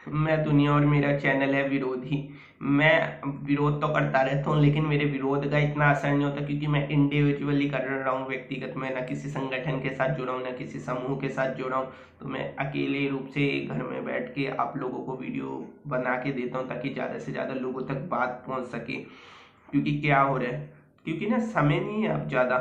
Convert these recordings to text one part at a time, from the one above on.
मैं दुनिया और मेरा चैनल है विरोधी। मैं विरोध तो करता रहता हूँ, लेकिन मेरे विरोध का इतना असर नहीं होता क्योंकि मैं इंडिविजुअली कर रहा हूँ, व्यक्तिगत में ना किसी संगठन के साथ जुड़ा हूँ ना किसी समूह के साथ जुड़ा हूँ। तो मैं अकेले रूप से घर में बैठ के आप लोगों को वीडियो बना के देता हूँ ताकि ज़्यादा से ज़्यादा लोगों तक बात पहुँच सके। क्योंकि क्या हो रहा है, क्योंकि ना समय नहीं है अब ज़्यादा।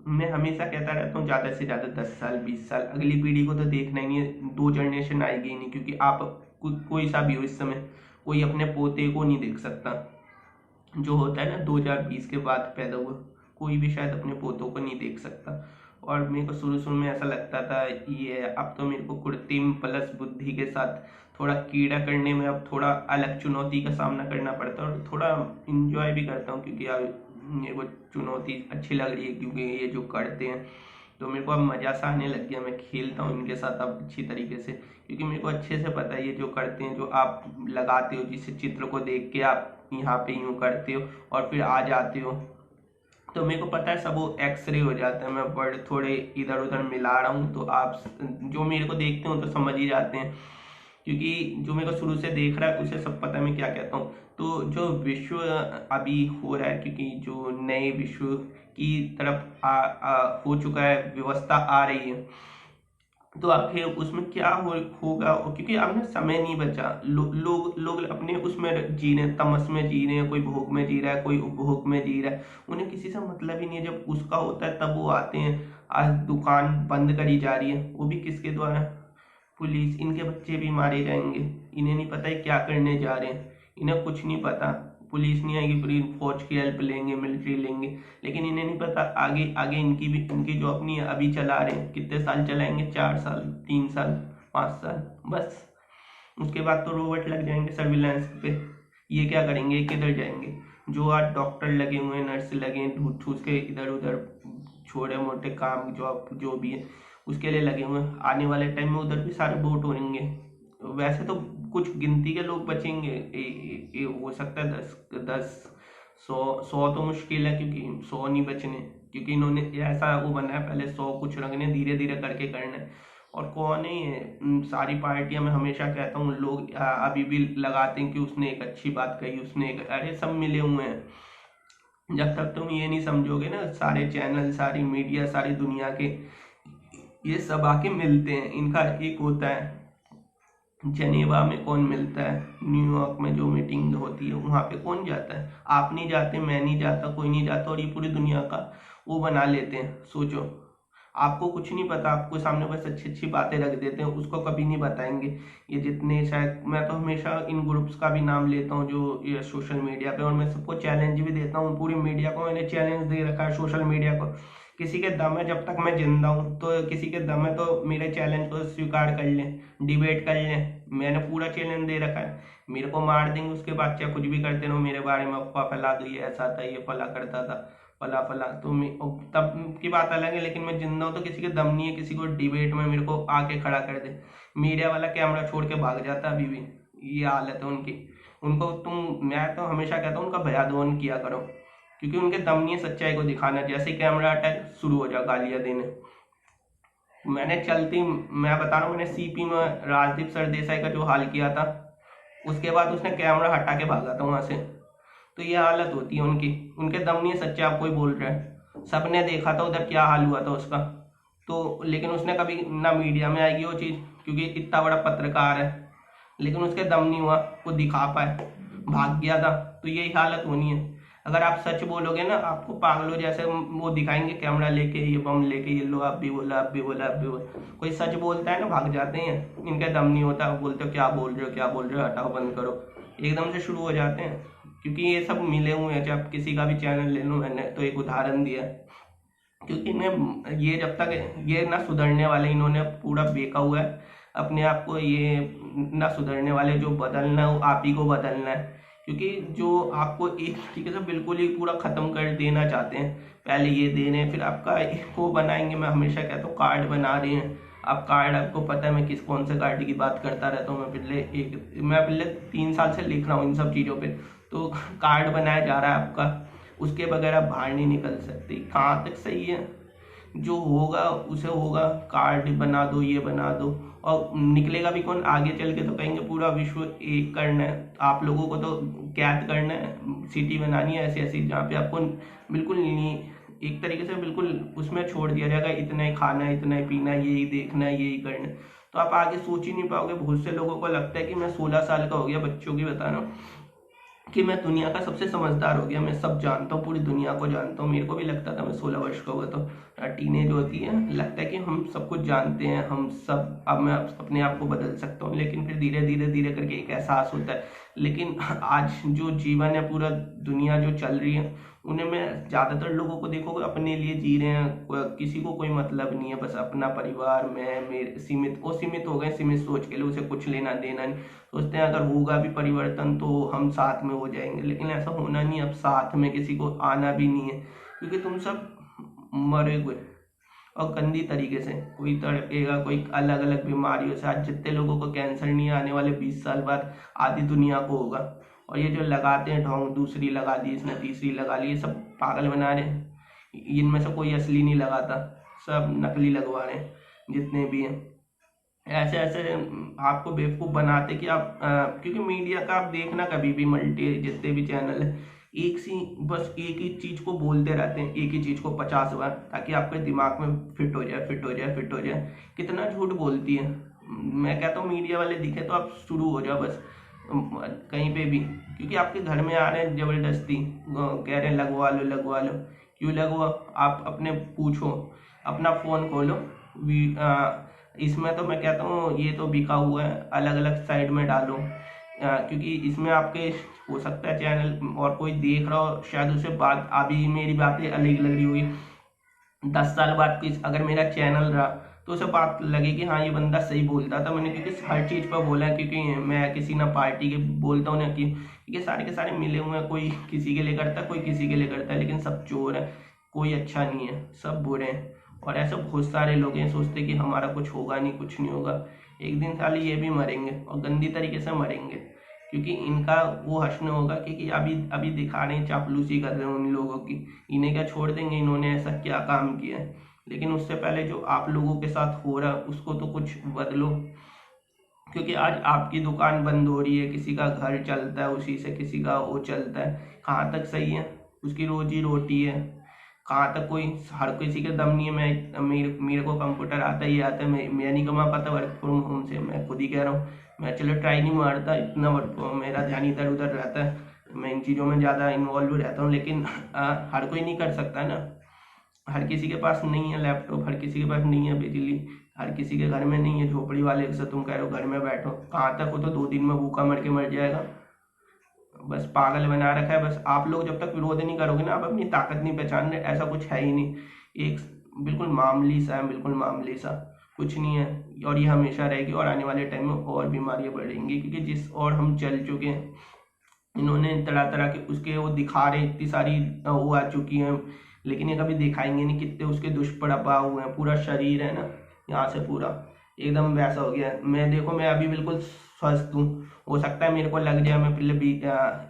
मैं हमेशा कहता रहता हूँ ज़्यादा से ज़्यादा 10 साल 20 साल अगली पीढ़ी को तो देखना ही नहीं है, 2 जनरेशन आएगी ही नहीं। क्योंकि आप कोई सा भी हो इस समय, कोई अपने पोते को नहीं देख सकता। जो होता है ना 2020 के बाद पैदा हुआ, कोई भी शायद अपने पोतों को नहीं देख सकता। और मेरे को शुरू शुरू में ऐसा लगता था ये अब तो मेरे को कृत्रिम प्लस बुद्धि के साथ थोड़ा कीड़ा करने में अब थोड़ा अलग चुनौती का सामना करना पड़ता है, और थोड़ा इंजॉय भी करता हूँ क्योंकि अब मेरे को चुनौती अच्छी लग रही है क्योंकि ये जो करते हैं तो मेरे को अब मज़ा सा आने लग गया। मैं खेलता हूँ इनके साथ अब अच्छी तरीके से, क्योंकि मेरे को अच्छे से पता है ये जो करते हैं, जो आप लगाते हो जिस चित्र को देख के आप यहाँ पे यूँ करते हो और फिर आ जाते हो, तो मेरे को पता है सब वो एक्सरे हो जाता है। मैं वर्ड थोड़े इधर उधर मिला रहा हूँ तो आप जो मेरे को देखते हो तो समझ ही जाते हैं, क्योंकि जो मेरे को शुरू से देख रहा है उसे सब पता है मैं क्या कहता हूँ। तो जो विश्व अभी हो रहा है, क्योंकि जो नए विश्व की तरफ हो चुका है, व्यवस्था आ रही है, तो आखिर उसमें क्या होगा। और क्योंकि अब ना समय नहीं बचा, लोग अपने उसमें जी रहे हैं, तमस में जी रहे हैं, कोई भोग में जी रहा है, कोई उपभोग में जी रहा है। उन्हें किसी से मतलब ही नहीं है, जब उसका होता है तब वो आते हैं। आज दुकान बंद करी जा रही है, वो भी किसके द्वारा? पुलिस। इनके बच्चे भी मारे जाएंगे, इन्हें नहीं पता है क्या करने जा रहे हैं, इन्हें कुछ नहीं पता। पुलिस नहीं आएगी, पूरी फौज की हेल्प लेंगे, मिलिट्री लेंगे, लेकिन इन्हें नहीं पता आगे आगे इनकी भी, इनकी जो अपनी अभी चला रहे हैं कितने साल चलाएंगे, 4 साल 3 साल 5 साल बस। उसके बाद तो रोबोट लग जाएंगे सर्विलांस पे। ये क्या करेंगे, ये किधर जाएंगे? जो आज डॉक्टर लगे हुए हैं, नर्स लगे हैं, ढूंढ ठूस के इधर उधर छोटे मोटे काम जॉब जो भी है उसके लिए लगे हुए हैं, आने वाले टाइम में उधर भी सारे बोट होंगे। वैसे तो कुछ गिनती के लोग बचेंगे, हो सकता है 10 10 100 तो मुश्किल है, क्योंकि 100 नहीं बचने, क्योंकि इन्होंने ऐसा वो बना है पहले 100 कुछ रखने, धीरे धीरे करके करना है। और कौन है ये सारी पार्टियां? मैं हमेशा कहता हूँ लोग अभी भी लगाते हैं कि उसने एक अच्छी बात कही, उसने एक, अरे सब मिले हुए हैं। जब तक तुम ये नहीं समझोगे ना, सारे चैनल सारी मीडिया सारी दुनिया के ये सब आके मिलते हैं। इनका एक होता है जनेवा में, कौन मिलता है? न्यूयॉर्क में जो मीटिंग होती है वहां पे कौन जाता है? आप नहीं जाते, मैं नहीं जाता, कोई नहीं जाता, और ये पूरी दुनिया का वो बना लेते हैं। सोचो, आपको कुछ नहीं पता, आपको सामने बस अच्छी अच्छी बातें रख देते हैं, उसको कभी नहीं बताएंगे। ये जितने, शायद मैं तो हमेशा इन ग्रुप्स का भी नाम लेता हूँ जो ये सोशल मीडिया पे, और मैं सबको चैलेंज भी देता हूँ, पूरी मीडिया को मैंने चैलेंज दे रखा है, सोशल मीडिया को। किसी के दम है, जब तक मैं जिंदा हूँ तो किसी के दम है तो मेरे चैलेंज को स्वीकार कर लें, डिबेट कर लें। मैंने पूरा चैलेंज दे रखा है, मेरे को मार देंगे उसके बाद चाहे कुछ भी करते रहो, मेरे बारे में अफवाह फैला दो, ये ऐसा था, ये फला करता था, फला फला। तो तब की बात अलग है, लेकिन मैं जिंदा हूँ तो किसी के दम नहीं है किसी को डिबेट में मेरे को आके खड़ा कर दे। मीडिया वाला कैमरा छोड़ के भाग जाता है अभी भी, ये हालत है उनकी। उनको तुम, मैं तो हमेशा कहता हूँ उनका भयादोन किया करो, क्योंकि उनके दम नहीं है सच्चाई को दिखाना। जैसे कैमरा अटैक शुरू हो जाए गालियां देने। मैंने चलती, मैं बता रहा हूँ, मैंने सीपी में राजदीप सरदेसाई का जो हाल किया था, उसके बाद उसने कैमरा हटा के भागा था वहां से। तो ये हालत होती है उनकी, उनके दम नहीं है सच्चा, आप कोई बोल रहा है, सबने देखा था उधर क्या हाल हुआ था उसका। तो लेकिन उसने कभी ना मीडिया में आएगी वो चीज़, क्योंकि इतना बड़ा पत्रकार है, लेकिन उसके दम नहीं हुआ वो दिखा पाए, भाग गया था। तो यही हालत होनी है। अगर आप सच बोलोगे ना, आपको पागलों जैसे वो दिखाएंगे कैमरा लेके, ये बम लेके, ये लो आप भी बोला, आप भी बोला, आप भी बोला। कोई सच बोलता है ना भाग जाते हैं, इनका दम नहीं होता, बोलते हो क्या बोल रहे हो, क्या बोल रहे हो, हटाओ बंद करो, एकदम से शुरू हो जाते हैं। क्योंकि ये सब मिले हुए हैं, चाहे आप किसी का भी चैनल ले लो, मैंने तो एक उदाहरण दिया। क्योंकि इन्हें ये जब तक ये ना सुधरने वाले, इन्होंने पूरा बेका हुआ है अपने आप को, ये ना सुधरने वाले। जो बदलना है वो आप ही को बदलना है, क्योंकि जो आपको एक तरीके से बिल्कुल ही पूरा खत्म कर देना चाहते हैं। पहले ये दे रहे हैं, फिर आपका एक वो बनाएंगे। मैं हमेशा कहता हूँ कार्ड बना रहे हैं, अब कार्ड आपको पता है मैं किस कौन से कार्ड की बात करता रहता हूँ। मैं पहले 3 साल से लिख रहा हूँ इन सब चीज़ों पे। तो कार्ड बनाया जा रहा है आपका, उसके बगैर आप बाहर नहीं निकल सकते। कहाँ तक सही है? जो होगा उसे होगा, कार्ड बना दो, ये बना दो, और निकलेगा भी कौन आगे चल के? तो कहेंगे पूरा विश्व एक करना है, आप लोगों को तो कैद करना है, सिटी बनानी है ऐसी ऐसी जहाँ पे आपको बिल्कुल नहीं, एक तरीके से बिल्कुल उसमें छोड़ दिया जाएगा, इतना ही खाना है, इतना ही पीना है, यही देखना है, यही करना है। तो आप आगे सोच ही नहीं पाओगे। बहुत से लोगों को लगता है कि मैं 16 साल का हो गया, बच्चों की बता रहा हूँ, कि मैं दुनिया का सबसे समझदार हो गया, मैं सब जानता हूँ, पूरी दुनिया को जानता हूँ। मेरे को भी लगता था मैं 16 वर्ष का हुआ तो टीनेज होती है, लगता है कि हम सब कुछ जानते हैं, हम सब, अब मैं अपने आप को बदल सकता हूँ। लेकिन फिर धीरे धीरे धीरे करके एक एहसास होता है। लेकिन आज जो जीवन है, पूरा दुनिया जो चल रही है, उन्हें में ज़्यादातर लोगों को देखोगे अपने लिए जी रहे हैं, किसी को कोई मतलब नहीं है, बस अपना परिवार में मेरे सीमित, वो सीमित हो गए, सीमित सोच के लिए, उसे कुछ लेना देना नहीं। सोचते हैं अगर होगा भी परिवर्तन तो हम साथ में हो जाएंगे, लेकिन ऐसा होना नहीं। अब साथ में किसी को आना भी नहीं है, क्योंकि तुम सब मरे हुए, और गंदी तरीके से कोई तड़पेगा, कोई अलग अलग बीमारियों से। आज जितने लोगों को कैंसर नहीं है, आने वाले 20 साल बाद आधी दुनिया को होगा। और ये जो लगाते हैं ढोंग, दूसरी लगा दी इसने, तीसरी लगा ली, ये सब पागल बना रहे हैं। इनमें से कोई असली नहीं लगाता, सब नकली लगवा रहे हैं जितने भी हैं। ऐसे ऐसे आपको बेवकूफ़ बनाते कि आप क्योंकि मीडिया का आप देखना कभी भी, मल्टी जितने भी चैनल है, एक सी बस एक ही चीज़ को बोलते रहते हैं, एक ही चीज़ को 50 बार, ताकि आपके दिमाग में फिट हो जाए, फिट हो जाए, फिट हो जाए। कितना झूठ बोलती है। मैं कहता हूँ मीडिया वाले दिखे तो आप शुरू हो जाओ बस, कहीं पे भी, क्योंकि आपके घर में आ रहे हैं जबरदस्ती, कह रहे हैं लगवा लो, लगवा लो। क्यों लगवा? आप अपने पूछो, अपना फ़ोन खोलो, इसमें तो मैं कहता हूँ ये तो बिका हुआ है, अलग अलग साइड में डालो, क्योंकि इसमें आपके हो सकता है चैनल और कोई देख रहा हो, शायद उसे बात, अभी मेरी बातें अलग लग रही होगी, 10 साल बाद किस अगर मेरा चैनल रहा तो उसे बात लगे कि हाँ ये बंदा सही बोलता था, मैंने क्योंकि हर चीज़ पर बोला है, क्योंकि मैं किसी ना पार्टी के बोलता हूँ ना कि, क्योंकि सारे के सारे मिले हुए हैं, कोई किसी के लिए करता है, कोई किसी के लिए करता है, लेकिन सब चोर है, कोई अच्छा नहीं है, सब बुरे हैं। और ऐसे बहुत सारे लोग हैं सोचते कि हमारा कुछ होगा नहीं, कुछ नहीं होगा। एक दिन साले ये भी मरेंगे, और गंदी तरीके से मरेंगे, क्योंकि इनका वो हश्न होगा क्योंकि अभी अभी दिखा रहे हैं, चापलूसी कर रहे हैं उन लोगों की, इन्हें क्या छोड़ देंगे, इन्होंने ऐसा क्या काम किया है। लेकिन उससे पहले जो आप लोगों के साथ हो रहा है उसको तो कुछ बदलो, क्योंकि आज आपकी दुकान बंद हो रही है, किसी का घर चलता है उसी से, किसी का वो चलता है, कहाँ तक सही है? उसकी रोजी रोटी है, कहाँ तक कोई, हर किसी के दम नहीं है। मेरे को कंप्यूटर आता है, ये आता है, मैं नहीं कमा पाता वर्क फ्रॉम होम से, मैं खुद ही कह रहा हूँ। मैं चलो ट्राई नहीं मारता इतना, वर्क मेरा ध्यान इधर उधर रहता है, मैं इन चीज़ों में ज़्यादा इन्वॉल्व रहता हूँ, लेकिन हर कोई नहीं कर सकता ना। हर किसी के पास नहीं है लैपटॉप, हर किसी के पास नहीं है बिजली, हर किसी के घर में नहीं है। झोपड़ी वाले से तुम कह रहे हो घर में बैठो, कहाँ तक? वो तो 2 दिन में भूखा मर के मर जाएगा। बस पागल बना रखा है। बस आप लोग जब तक विरोध नहीं करोगे ना, आप अपनी ताकत नहीं पहचान रहे, ऐसा कुछ है ही नहीं। एक बिल्कुल मामूली सा है, बिल्कुल मामूली सा, कुछ नहीं है, और ये हमेशा रहेगी। और आने वाले टाइम में और बीमारियां बढ़ेंगी, क्योंकि जिस और हम चल चुके हैं, इन्होंने तरह तरह के उसके वो दिखा रहे, इतनी सारी वो आ चुकी हैं, लेकिन ये कभी दिखाएंगे नहीं कितने उसके दुष्प्रभाव हुए हैं। पूरा शरीर है ना, यहाँ से पूरा एकदम वैसा हो गया है। मैं देखो, मैं अभी बिल्कुल स्वस्थ हूँ, हो सकता है मेरे को लग जाए, मैं पहले भी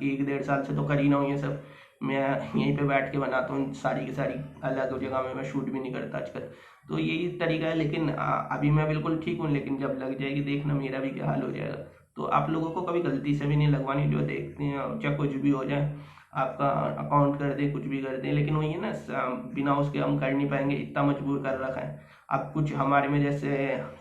1 डेढ़ साल से तो कर ही ना हूँ ये सब। मैं यहीं पे बैठ के बनाता हूँ सारी की सारी, अलग जगह में मैं शूट भी नहीं करता आजकल। तो यही तरीका है, लेकिन अभी मैं बिल्कुल ठीक हूँ, लेकिन जब लग जाएगी देखना मेरा भी क्या हाल हो जाएगा। तो आप लोगों को कभी गलती से भी नहीं लगवानी, जो देखते हैं चाहे कुछ भी हो जाए, आपका अकाउंट कर दे, कुछ भी कर दे, लेकिन वही है ना, बिना उसके हम कर नहीं पाएंगे, इतना मजबूर कर रखा है। अब कुछ हमारे में जैसे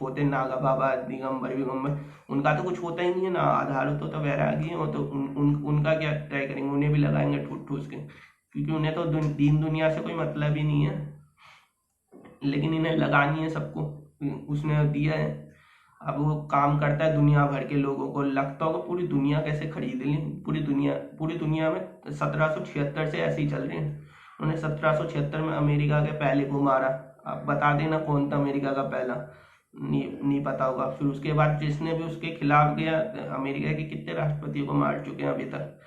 होते नागा बाबा, दिगंबर विगंबर, उनका तो कुछ होता ही नहीं है ना, आधार तो वैरागी हो, तो उनका क्या ट्राई करेंगे? उन्हें भी लगाएंगे ठूस ठूस के, क्योंकि उन्हें तो दीन दुनिया से कोई मतलब ही नहीं है, लेकिन इन्हें लगानी है सबको, उसने दिया है। अब वो काम करता है दुनिया भर के लोगों को, लगता होगा पूरी दुनिया कैसे खरीद ली। पूरी दुनिया में 1776 से ऐसे ही चल रहे हैं। उन्होंने 1776 में अमेरिका के पहले को मारा। अब बता देना कौन था अमेरिका का पहला, नहीं पता होगा। फिर उसके बाद जिसने भी उसके खिलाफ गया, अमेरिका के कितने राष्ट्रपतियों को मार चुके हैं अभी तक,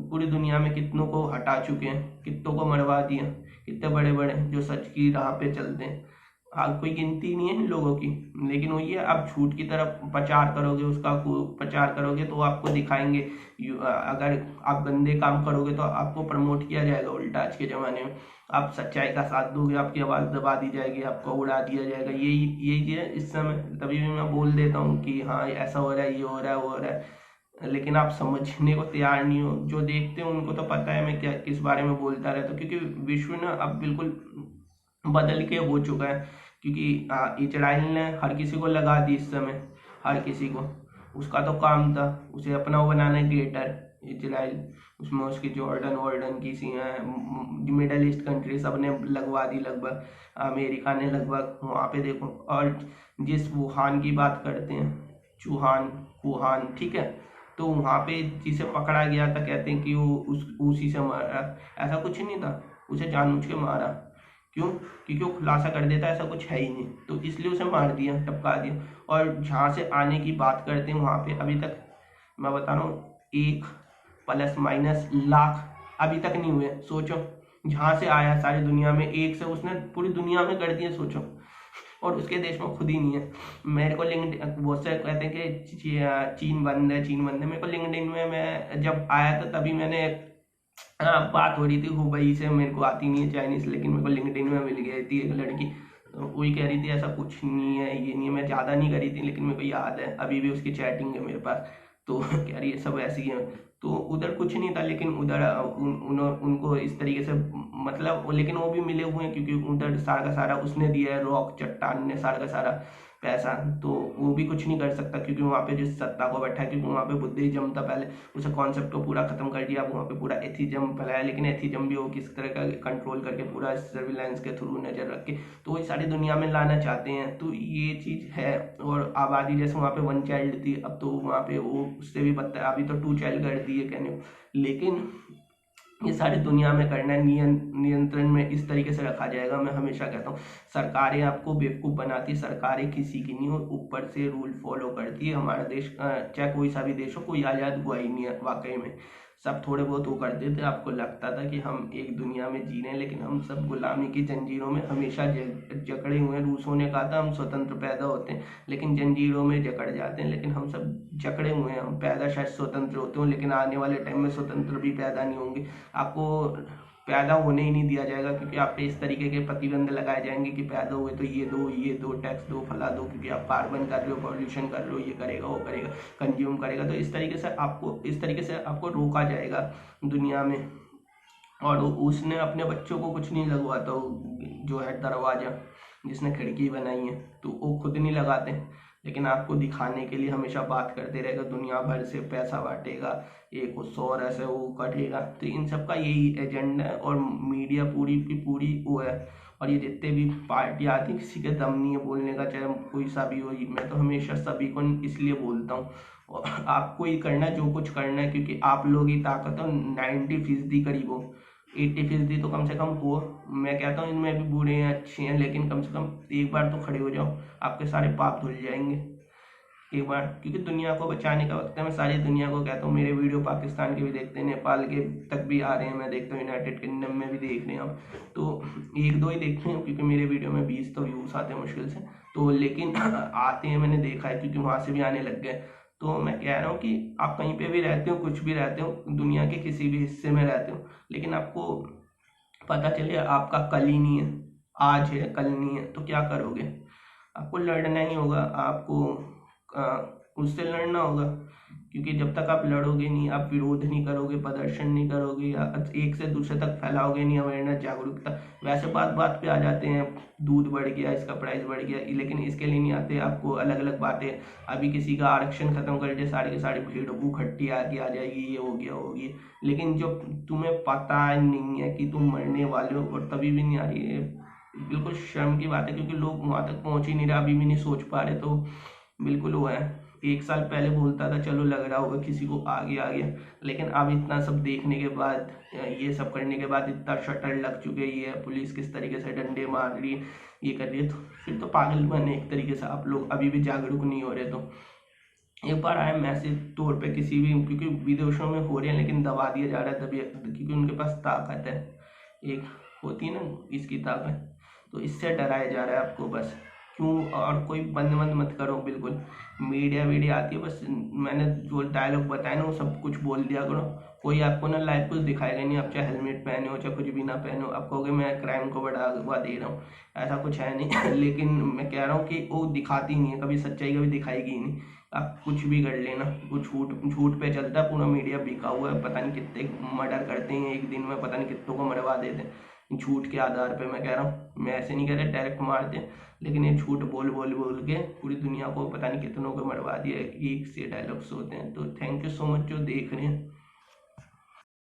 पूरी दुनिया में कितनों को हटा चुके हैं, कितनों को मरवा दिया, कितने बड़े बड़े जो सच की राह पे चलते हैं। कोई गिनती नहीं है इन लोगों की। लेकिन वही है, आप झूठ की तरफ प्रचार करोगे, उसका प्रचार करोगे तो आपको दिखाएंगे। अगर आप गंदे काम करोगे तो आपको प्रमोट किया जाएगा उल्टा। आज के ज़माने में आप सच्चाई का साथ दोगे, आपकी आवाज़ दबा दी जाएगी, आपको उड़ा दिया जाएगा। यही यही है इस समय। तभी भी मैं बोल देता हूँ कि हाँ ऐसा हो रहा है, ये हो रहा है, वो हो रहा है, लेकिन आप समझने को तैयार नहीं हो। जो देखते हो उनको तो पता है मैं क्या किस बारे में बोलता रहता हूँ, क्योंकि विश्व ना अब बिल्कुल बदल के हो चुका है। क्योंकि इजराइल ने हर किसी को लगा दी इस समय, हर किसी को। उसका तो काम था उसे अपना वो बनाना है थिएटर इजराइल। उसमें उसकी जॉर्डन वॉर्डन की सी मिडल ईस्ट कंट्री सब ने लगवा दी लगभग। अमेरिका ने लगभग वहाँ पे देखो। और जिस वुहान की बात करते हैं, चूहान वुहान, ठीक है, तो वहाँ पे जिसे पकड़ा गया था कहते हैं कि वो उसी से मारा। ऐसा कुछ नहीं था, उसे जानबूझ के मारा। क्यों? क्योंकि वो खुलासा कर देता ऐसा कुछ है ही नहीं, तो इसलिए उसे मार दिया, टपका दिया। और जहाँ से आने की बात करते हैं वहाँ पे अभी तक मैं बता रहा हूँ 1 ± लाख अभी तक नहीं हुए। सोचो, जहाँ से आया सारी दुनिया में एक से उसने पूरी दुनिया में कर दिया, सोचो। और उसके देश में खुद ही नहीं है। मेरे को लिंक्ड बहुत से कहते हैं कि चीन बंद है, चीन बंद है। मेरे को लिंक्डइन में मैं जब आया था तभी मैंने बात हो रही थी हुबई से। मेरे को आती नहीं है चाइनीज, लेकिन मेरे को लिंक्डइन में मिल गई थी एक लड़की, तो वही कह रही थी ऐसा कुछ नहीं है, ये नहीं है। मैं ज़्यादा नहीं करी थी, लेकिन मेरे को याद है अभी भी उसकी चैटिंग है मेरे पास। तो कह रही है सब ऐसी है। तो उधर कुछ नहीं था, लेकिन उधर उनको इस तरीके से मतलब, लेकिन वो भी मिले हुए हैं क्योंकि उधर सारा का सारा उसने दिया है, रॉक चट्टान ने सारा का सारा पैसा। तो वो भी कुछ नहीं कर सकता क्योंकि वहाँ पे जिस सत्ता को बैठा है, क्योंकि वहाँ पे बुद्धिज्म था पहले, उसे कॉन्सेप्ट को पूरा खत्म कर दिया। वहाँ पे पूरा एथिज्म फैलाया, लेकिन एथिज्म भी वो किस तरह का कंट्रोल करके पूरा सर्विलांस के थ्रू नजर रख के, तो वही सारी दुनिया में लाना चाहते हैं। तो ये चीज़ है। और आबादी जैसे वहाँ पे 1 चाइल्ड थी, अब तो वहाँ पे वो उससे भी बदतर, अभी तो 2 चाइल्ड कर दी है कहने को। लेकिन ये सारी दुनिया में करना है, नियंत्रण में इस तरीके से रखा जाएगा। मैं हमेशा कहता हूँ सरकारें आपको बेवकूफ़ बनाती, सरकारें किसी की नहीं हो, ऊपर से रूल फॉलो करती है। हमारा देश चाहे कोई सा भी देश हो, कोई आज़ाद हुआ ही नहीं है वाकई में। सब थोड़े बहुत वो करते थे, आपको लगता था कि हम एक दुनिया में जी रहे हैं, लेकिन हम सब गुलामी की जंजीरों में हमेशा जकड़े हुए हैं। रूसों ने कहा था हम स्वतंत्र पैदा होते हैं लेकिन जंजीरों में जकड़ जाते हैं, लेकिन हम सब जकड़े हुए हैं। हम पैदा शायद स्वतंत्र होते हो, लेकिन आने वाले टाइम में स्वतंत्र भी पैदा नहीं होंगे। आपको पैदा होने ही नहीं दिया जाएगा, क्योंकि आप पे इस तरीके के प्रतिबंध लगाए जाएंगे कि पैदा हुए तो ये दो टैक्स दो, फला दो, क्योंकि आप कार्बन कर रहे हो, पॉल्यूशन कर रहे हो, ये करेगा वो करेगा, कंज्यूम करेगा। तो इस तरीके से आपको रोका जाएगा दुनिया में। और उसने अपने बच्चों को कुछ नहीं लगवाता, जो है दरवाजा जिसने खिड़की बनाई है, तो वो खुद नहीं लगाते, लेकिन आपको दिखाने के लिए हमेशा बात करते रहेगा, दुनिया भर से पैसा बांटेगा, एक वो सौर से वो कटेगा। तो इन सब का यही एजेंडा है। और मीडिया पूरी की पूरी वो है। और ये जितने भी पार्टी आती है, किसी के दम नहीं है बोलने का, चाहे कोई सा भी हो। मैं तो हमेशा सभी को इसलिए बोलता हूँ, और आपको ही करना है जो कुछ करना है, क्योंकि आप लोग ही ताकत हो। 90% करीब हो, 80% तो कम से कम हो। मैं कहता हूँ इनमें भी बुरे हैं अच्छे हैं, लेकिन कम से कम एक बार तो खड़े हो जाओ, आपके सारे पाप धुल जाएंगे एक बार। क्योंकि दुनिया को बचाने का वक्त है। मैं सारी दुनिया को कहता हूँ, मेरे वीडियो पाकिस्तान के भी देखते हैं, नेपाल के तक भी आ रहे हैं, मैं देखता हूँ यूनाइटेड किंगडम में भी देख रहे हैं हम। तो 1-2 ही देखते हैं, क्योंकि मेरे वीडियो में 20 तो व्यूज़ आते हैं मुश्किल से। तो लेकिन आते हैं, मैंने देखा है, क्योंकि वहाँ से भी आने लग गए। तो मैं कह रहा हूँ कि आप कहीं पे भी रहते हो, कुछ भी रहते हो, दुनिया के किसी भी हिस्से में रहते हो, लेकिन आपको पता चले आपका कल ही नहीं है, आज है कल नहीं है, तो क्या करोगे? आपको लड़ना ही होगा, आपको उससे लड़ना होगा। क्योंकि जब तक आप लड़ोगे नहीं, आप विरोध नहीं करोगे, प्रदर्शन नहीं करोगे, या एक से दूसरे तक फैलाओगे नहीं अवेयरनेस, जागरूकता। वैसे बात बात पे आ जाते हैं, दूध बढ़ गया, इसका प्राइस बढ़ गया, लेकिन इसके लिए नहीं आते आपको अलग अलग बातें। अभी किसी का आरक्षण खत्म कर दे, सारी की सारी भीड़ इकट्ठी आके आ जाएगी, ये हो गया होगी। लेकिन जो तुम्हें पता नहीं है कि तुम मरने वाले हो, और तभी भी नहीं आ रही है, बिल्कुल शर्म की बात है। क्योंकि लोग वहां तक पहुंच ही नहीं रहे, अभी भी नहीं सोच पा रहे। तो बिल्कुल वो है। 1 साल पहले बोलता था चलो लग रहा होगा किसी को, आगे आ गया। लेकिन अब इतना सब देखने के बाद, ये सब करने के बाद, इतना शटर लग चुके, ये पुलिस किस तरीके से डंडे मार रही है, ये कर रही है, तो फिर तो पागल बने एक तरीके से। आप लोग अभी भी जागरूक नहीं हो रहे। तो एक बार आए मैसेज तौर पे किसी भी, क्योंकि विदेशों में हो रहे हैं लेकिन दबा दिया जा रहा है, तभी क्योंकि उनके पास ताकत है, एक होती है ना इसकी ताकत, तो इससे डराया जा रहा है आपको बस। क्यों? और कोई बंद बंद मत करो बिल्कुल। मीडिया वीडिया आती है, बस मैंने जो डायलॉग बताया ना वो सब कुछ बोल दिया करो। कोई आपको ना लाइव कुछ दिखाएगा नहीं, आप चाहे हेलमेट पहने हो चाहे कुछ भी ना पहने हो, आप कहोगे मैं क्राइम को बढ़ावा दे रहा हूँ, ऐसा कुछ है नहीं। लेकिन मैं कह रहा हूँ कि वो दिखाती नहीं है, कभी सच्चाई कभी दिखाएगी ही नहीं। आप कुछ भी कर लेना, वो झूठ झूठ पे चलता है, पूरा मीडिया बिका हुआ है। पता नहीं कितने मर्डर करते हैं एक दिन में, पता नहीं कितनों को मरवा देते हैं झूठ के आधार पे। मैं कह रहा हूँ, मैं ऐसे नहीं कह रहा डायरेक्ट मारते हैं, लेकिन ये झूठ बोल बोल बोल के पूरी दुनिया को पता नहीं कितनों को मरवा दिया, एक से डायलॉग्स होते हैं। तो थैंक यू सो मच जो देख रहे हैं।